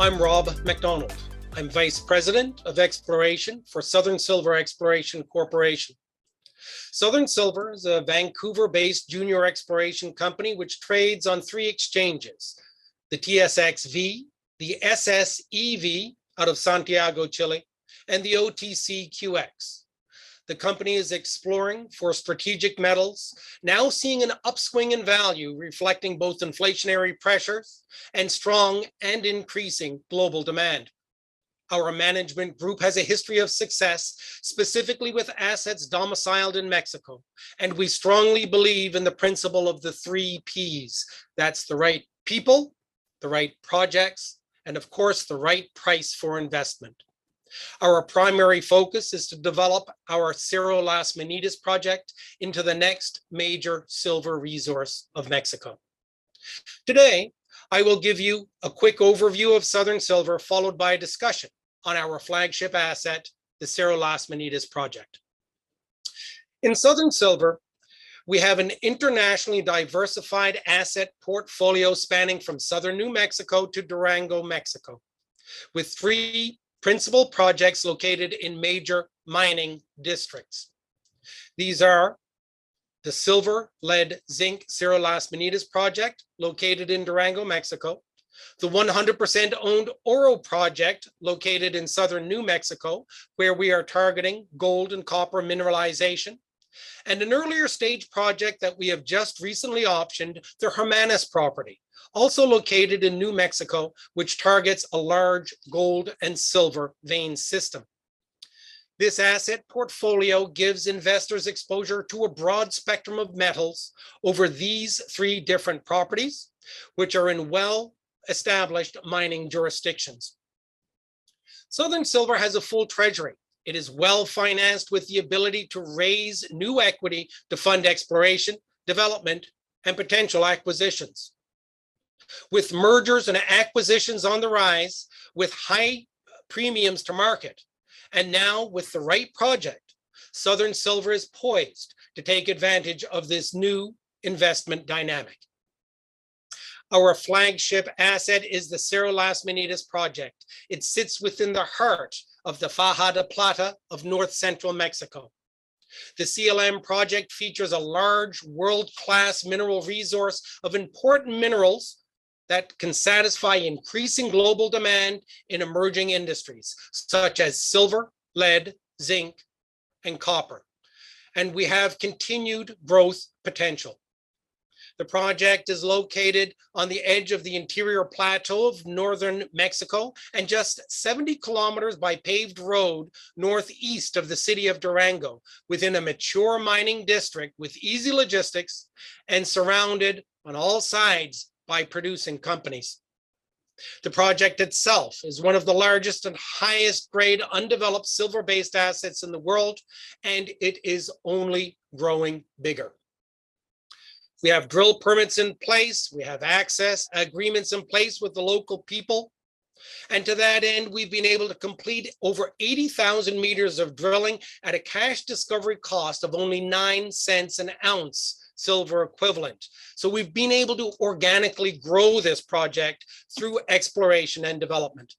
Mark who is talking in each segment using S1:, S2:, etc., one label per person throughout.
S1: I'm Rob McDonald. I'm Vice President of Exploration for Southern Silver Exploration Corporation. Southern Silver is a Vancouver-based junior exploration company which trades on three exchanges: the TSXV, the SSEV out of Santiago, Chile, and the OTCQX. The company is exploring for strategic metals, now seeing an upswing in value, reflecting both inflationary pressures and strong and increasing global demand. Our management group has a history of success, specifically with assets domiciled in Mexico, and we strongly believe in the principle of the three Ps. That's the right people, the right projects, and of course, the right price for investment. Our primary focus is to develop our Cerro Las Minitas project into the next major silver resource of Mexico. Today, I will give you a quick overview of Southern Silver, followed by a discussion on our flagship asset, the Cerro Las Minitas project. In Southern Silver, we have an internationally diversified asset portfolio spanning from southern New Mexico to Durango, Mexico, with three principal projects located in major mining districts. These are the silver-lead-zinc Cerro Las Minitas project located in Durango, Mexico, the 100% owned Oro project located in southern New Mexico, where we are targeting gold and copper mineralization, and an earlier stage project that we have just recently optioned, the Hermanas property, also located in New Mexico, which targets a large gold and silver vein system. This asset portfolio gives investors exposure to a broad spectrum of metals over these three different properties, which are in well-established mining jurisdictions. Southern Silver has a full treasury. It is well financed with the ability to raise new equity to fund exploration, development, and potential acquisitions. With mergers and acquisitions on the rise, with high premiums to market, and now with the right project, Southern Silver is poised to take advantage of this new investment dynamic. Our flagship asset is the Cerro Las Minitas project. It sits within the heart of the Faja de Plata of north central Mexico. The CLM project features a large world-class mineral resource of important minerals that can satisfy increasing global demand in emerging industries, such as silver, lead, zinc, and copper. And we have continued growth potential. The project is located on the edge of the interior plateau of northern Mexico and just 70 kilometers by paved road northeast of the city of Durango, within a mature mining district with easy logistics and surrounded on all sides by producing companies. The project itself is one of the largest and highest grade undeveloped silver-based assets in the world, and it is only growing bigger. We have drill permits in place. We have access agreements in place with the local people. And to that end, we've been able to complete over 80,000 meters of drilling at a cash discovery cost of only 9 cents an ounce silver equivalent. So we've been able to organically grow this project through exploration and development.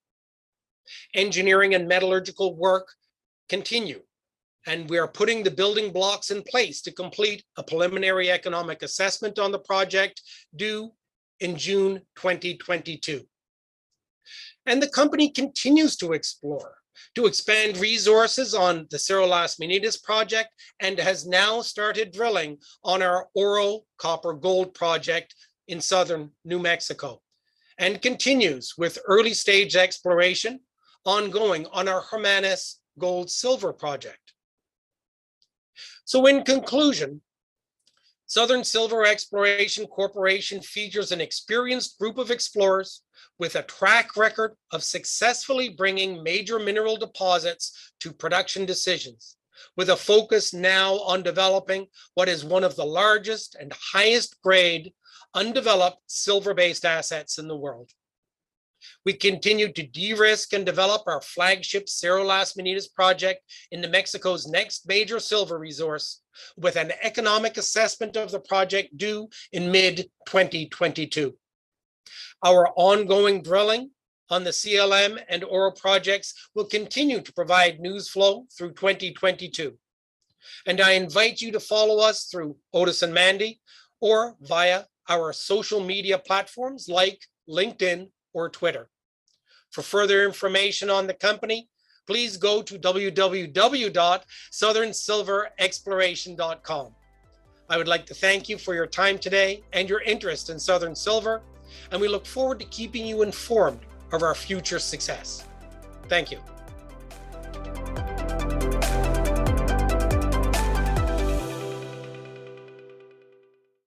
S1: Engineering and metallurgical work continue, and we are putting the building blocks in place to complete a preliminary economic assessment on the project due in June 2022. And the company continues to explore, to expand resources on the Cerro Las Minitas project, and has now started drilling on our Oro copper gold project in southern New Mexico, and continues with early stage exploration ongoing on our Hermanas gold silver project. So in conclusion, Southern Silver Exploration Corporation features an experienced group of explorers with a track record of successfully bringing major mineral deposits to production decisions, with a focus now on developing what is one of the largest and highest grade undeveloped silver-based assets in the world. We continue to de-risk and develop our flagship Cerro Las Minitas project into Mexico's next major silver resource, with an economic assessment of the project due in mid-2022. Our ongoing drilling on the CLM and Oro projects will continue to provide news flow through 2022. And I invite you to follow us through Otis and Mandy or via our social media platforms like LinkedIn or Twitter. For further information on the company, please go to www.southernsilverexploration.com. I would like to thank you for your time today and your interest in Southern Silver, and we look forward to keeping you informed of our future success. Thank you.